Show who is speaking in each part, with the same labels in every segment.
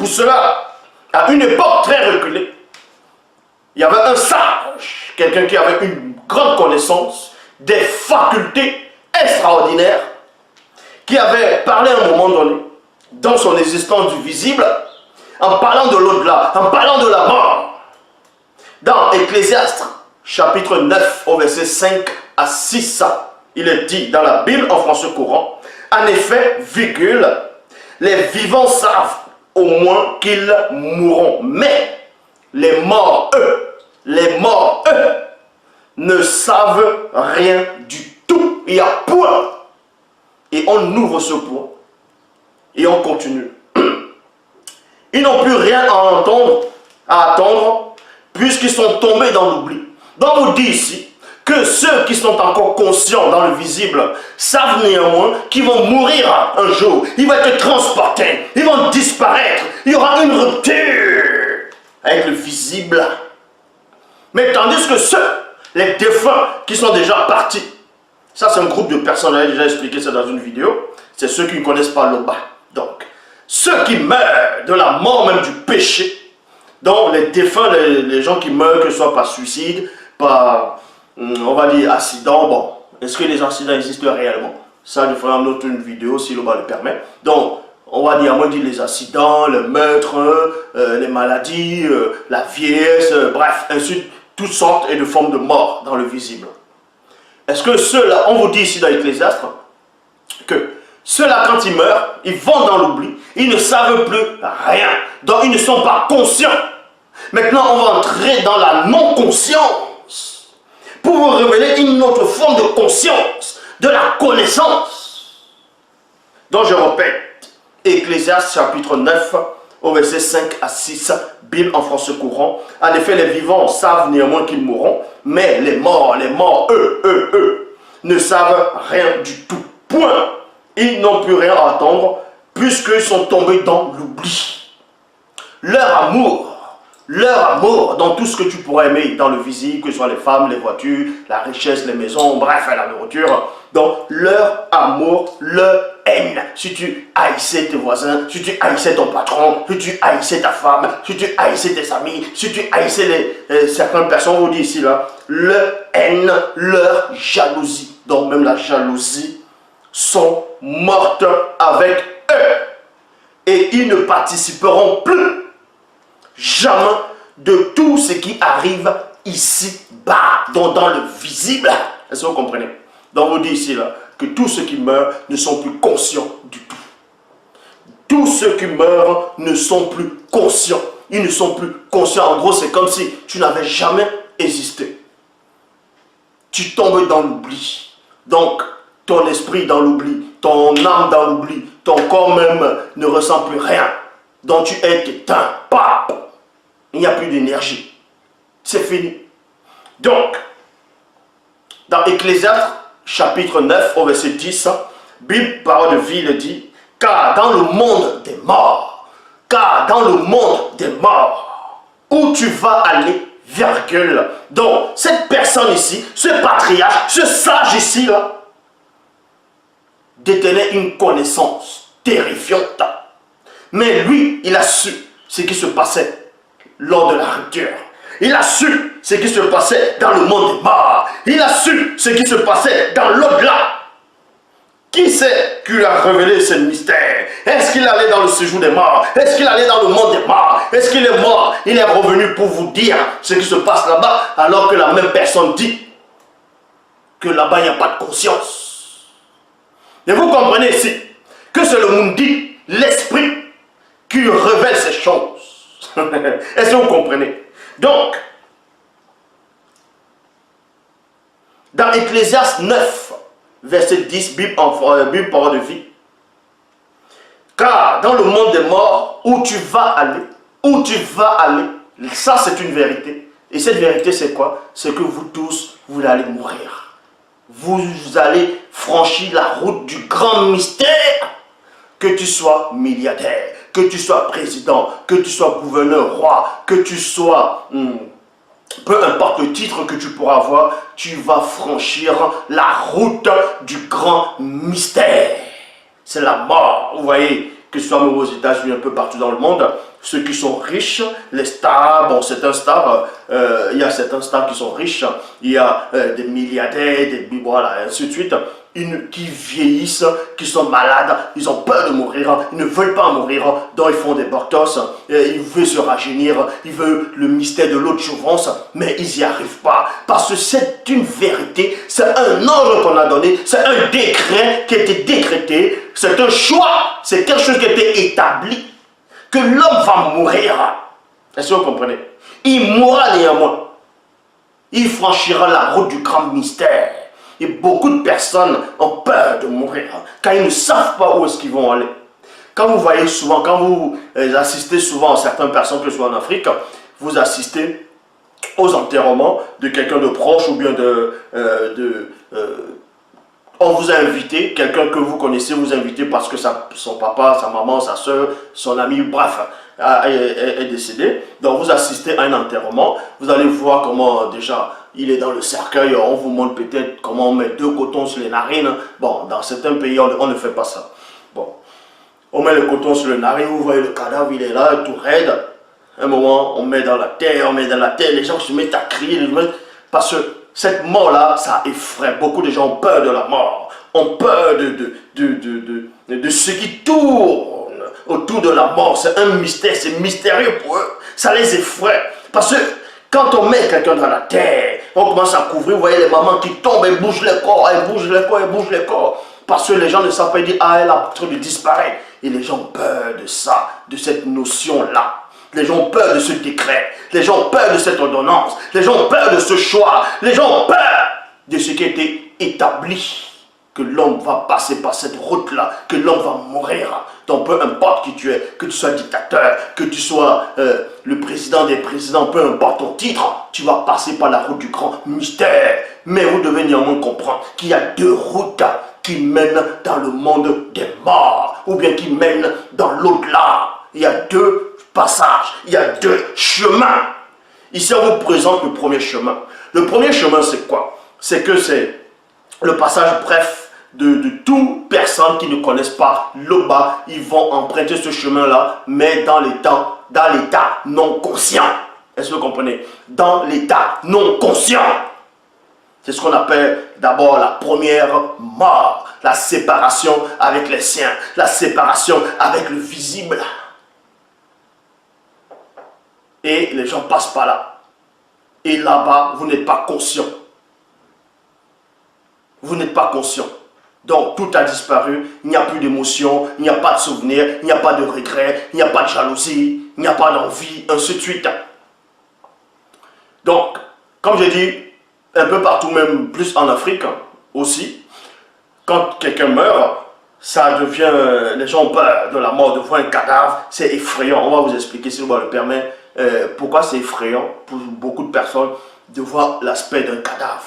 Speaker 1: Pour cela, à une époque très reculée, il y avait un sage, quelqu'un qui avait une grande connaissance, des facultés extraordinaires, qui avait parlé à un moment donné, dans son existence du visible, en parlant de l'au-delà, en parlant de la mort. Dans Ecclésiaste, chapitre 9, au verset 5 à 6, il est dit dans la Bible en français courant, en effet, virgule, les vivants savent au moins qu'ils mourront, mais les morts, eux, ne savent rien du tout. Il y a point. Et on ouvre ce point. Et on continue. Ils n'ont plus rien à attendre, puisqu'ils sont tombés dans l'oubli. Donc on dit ici que ceux qui sont encore conscients dans le visible savent néanmoins qu'ils vont mourir un jour. Ils vont être transportés, ils vont disparaître. Il y aura une rupture avec le visible. Mais tandis que ceux, les défunts qui sont déjà partis, ça c'est un groupe de personnes, j'avais déjà expliqué ça dans une vidéo, c'est ceux qui ne connaissent pas l'Oba. Donc, ceux qui meurent de la mort même du péché, donc les défunts, les gens qui meurent, que ce soit par suicide, par, on va dire, accident, bon, est-ce que les accidents existent réellement? Ça, je ferai en autre une vidéo si l'Oba le permet. Donc, on va dire, à moins dire les accidents, le meurtre, les maladies, la vieillesse, bref, ainsi toutes sortes et de formes de mort dans le visible. Est-ce que ceux-là, on vous dit ici dans l'Ecclésiaste, que ceux-là, quand ils meurent, ils vont dans l'oubli, ils ne savent plus rien, donc ils ne sont pas conscients. Maintenant, on va entrer dans la non-conscience pour vous révéler une autre forme de conscience, de la connaissance. Donc je répète, Ecclésiaste chapitre 9, au verset 5 à 6, Bible en français courant. En effet, les vivants savent néanmoins qu'ils mourront, mais les morts, eux, ne savent rien du tout. Point. Ils n'ont plus rien à attendre, puisqu'ils sont tombés dans l'oubli. Leur amour dans tout ce que tu pourrais aimer dans le visible, que ce soit les femmes, les voitures, la richesse, les maisons, bref, la nourriture. Donc, leur amour, leur haine. Si tu haïssais tes voisins, si tu haïssais ton patron, si tu haïssais ta femme, si tu haïssais tes amis, si tu haïssais certaines personnes, on dit ici, là, leur haine, leur jalousie, donc même la jalousie, sont mortes avec eux. Et ils ne participeront plus jamais de tout ce qui arrive ici-bas, donc dans le visible. Est-ce que vous comprenez? Donc on dit ici là, que tous ceux qui meurent ne sont plus conscients du tout. Tous ceux qui meurent ne sont plus conscients. Ils ne sont plus conscients. En gros, c'est comme si tu n'avais jamais existé. Tu tombes dans l'oubli. Donc, ton esprit dans l'oubli, ton âme dans l'oubli, ton corps même ne ressent plus rien. Donc tu es éteint. Pap! Il n'y a plus d'énergie. C'est fini. Donc, dans Ecclésiaste, chapitre 9, au verset 10, Bible, parole de vie, le dit, car dans le monde des morts, où tu vas aller, virgule. Donc, cette personne ici, ce patriarche, ce sage ici, là, détenait une connaissance terrifiante. Mais lui, il a su ce qui se passait lors de la rupture. Il a su ce qui se passait dans le monde des morts. Il a su ce qui se passait dans l'au-delà. Qui c'est qui lui a révélé ce mystère? Est-ce qu'il allait dans le séjour des morts? Est-ce qu'il allait dans le monde des morts? Est-ce qu'il est mort? Il est revenu pour vous dire ce qui se passe là-bas, alors que la même personne dit que là-bas il n'y a pas de conscience. Et vous comprenez ici que c'est le Mundi, l'esprit, qui révèle ces choses. Est-ce que vous comprenez? Donc, dans Ecclésiaste 9, verset 10, Bible parole de vie, car dans le monde des morts, où tu vas aller, ça c'est une vérité. Et cette vérité c'est quoi? C'est que vous tous, vous allez mourir. Vous allez franchir la route du grand mystère. Que tu sois milliardaire, que tu sois président, que tu sois gouverneur, roi, que tu sois... peu importe le titre que tu pourras avoir, tu vas franchir la route du grand mystère. C'est la mort. Vous voyez, que ce soit même aux États-Unis, un peu partout dans le monde, ceux qui sont riches, les stars, bon, certains stars, il y a certains stars qui sont riches, il y a des milliardaires, voilà, et ainsi de suite, qui vieillissent, qui sont malades, ils ont peur de mourir, ils ne veulent pas mourir, donc ils font des botox, ils veulent se rajeunir, ils veulent le mystère de l'autre jouvence, mais ils n'y arrivent pas, parce que c'est une vérité, c'est un ordre qu'on a donné, c'est un décret qui a été décrété, c'est un choix, c'est quelque chose qui a été établi, que l'homme va mourir. Est-ce que vous comprenez? Il mourra néanmoins. Il franchira la route du grand mystère. Et beaucoup de personnes ont peur de mourir, car ils ne savent pas où est-ce qu'ils vont aller. Quand vous voyez souvent, quand vous assistez souvent à certaines personnes, que ce soit en Afrique, vous assistez aux enterrements de quelqu'un de proche ou bien on vous a invité, quelqu'un que vous connaissez vous invitez parce que son papa, sa maman, sa soeur, son ami, bref, est décédé. Donc vous assistez à un enterrement, vous allez voir comment déjà il est dans le cercueil, on vous montre peut-être comment on met 2 cotons sur les narines. Bon, dans certains pays, on ne fait pas ça. Bon, on met le coton sur les narines, vous voyez le cadavre, il est là, tout raide. Un moment, on met dans la terre, les gens se mettent à crier, parce que cette mort-là, ça effraie. Beaucoup de gens ont peur de la mort, ont peur de ce qui tourne autour de la mort. C'est un mystère, c'est mystérieux pour eux. Ça les effraie. Parce que quand on met quelqu'un dans la terre, on commence à couvrir, vous voyez les mamans qui tombent, elles bougent les corps, elles bougent les corps, elles bougent les corps. Parce que les gens ne savent pas dire, ah, elle a en train de disparaître. Et les gens ont peur de ça, de cette notion-là. Les gens ont peur de ce décret. Les gens ont peur de cette ordonnance. Les gens ont peur de ce choix. Les gens ont peur de ce qui a été établi. Que l'homme va passer par cette route-là. Que l'homme va mourir. Donc peu importe qui tu es, que tu sois dictateur, que tu sois le président des présidents, peu importe ton titre, tu vas passer par la route du grand mystère. Mais vous devez néanmoins comprendre qu'il y a 2 routes qui mènent dans le monde des morts. Ou bien qui mènent dans l'au-delà. Il y a 2 passages, il y a 2 chemins. Ici, on vous présente le premier chemin. Le premier chemin, c'est quoi? C'est que c'est le passage bref de toute personne qui ne connaissent pas l'Oba. Ils vont emprunter ce chemin-là, mais dans l'état non conscient. Est-ce que vous comprenez? Dans l'état non conscient. C'est ce qu'on appelle d'abord la première mort. La séparation avec les siens. La séparation avec le visible. Et les gens passent par là. Et là-bas, vous n'êtes pas conscient. Vous n'êtes pas conscient. Donc, tout a disparu. Il n'y a plus d'émotion. Il n'y a pas de souvenir. Il n'y a pas de regret. Il n'y a pas de jalousie. Il n'y a pas d'envie. Ainsi de suite. Donc, comme j'ai dit, un peu partout, même plus en Afrique aussi, quand quelqu'un meurt, ça devient... les gens ont peur de la mort, de voir un cadavre. C'est effrayant. On va vous expliquer, si on le permet, pourquoi c'est effrayant pour beaucoup de personnes de voir l'aspect d'un cadavre.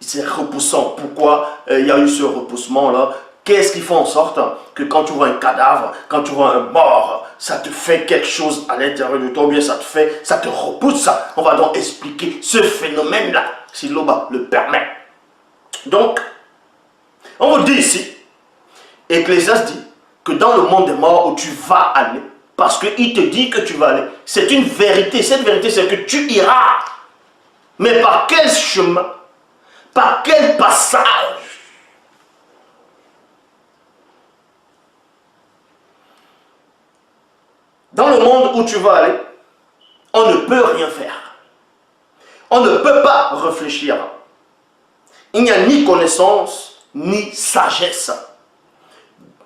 Speaker 1: C'est repoussant. Pourquoi il y a eu ce repoussement-là? Qu'est-ce qui fait en sorte que quand tu vois un cadavre, quand tu vois un mort, ça te fait quelque chose à l'intérieur de toi, ou bien ça te repousse. On va donc expliquer ce phénomène-là, si l'Oba le permet. Donc, on vous dit ici, Ecclésiaste dit que dans le monde des morts où tu vas aller, parce qu'il te dit que tu vas aller, c'est une vérité. Cette vérité, c'est que tu iras. Mais par quel chemin? Par quel passage? Dans le monde où tu vas aller, on ne peut rien faire. On ne peut pas réfléchir. Il n'y a ni connaissance, ni sagesse.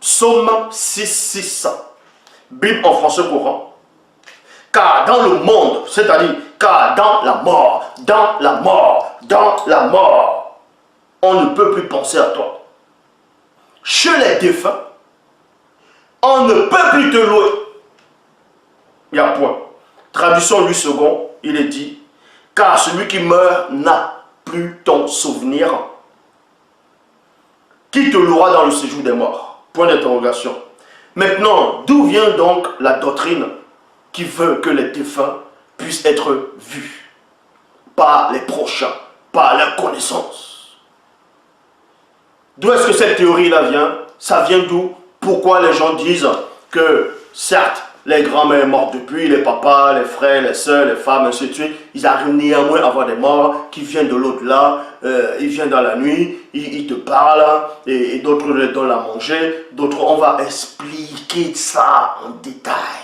Speaker 1: Psaume 6:6. Bible en français courant. Car dans le monde, c'est-à-dire, car dans la mort, on ne peut plus penser à toi. Chez les défunts, on ne peut plus te louer. Il y a point. Traduction Louis II, il est dit, car celui qui meurt n'a plus ton souvenir. Qui te louera dans le séjour des morts? Point d'interrogation. Maintenant, d'où vient donc la doctrine qui veut que les défunts puissent être vus par les prochains, par leur connaissance? D'où est-ce que cette théorie-là vient? Ça vient d'où? Pourquoi les gens disent que, certes, les grands-mères mortes depuis, les papas, les frères, les sœurs, les femmes, ainsi de suite, ils arrivent néanmoins à avoir des morts qui viennent de l'au-delà, ils viennent dans la nuit, ils te parlent, et d'autres les donnent à manger, d'autres, on va expliquer ça en détail.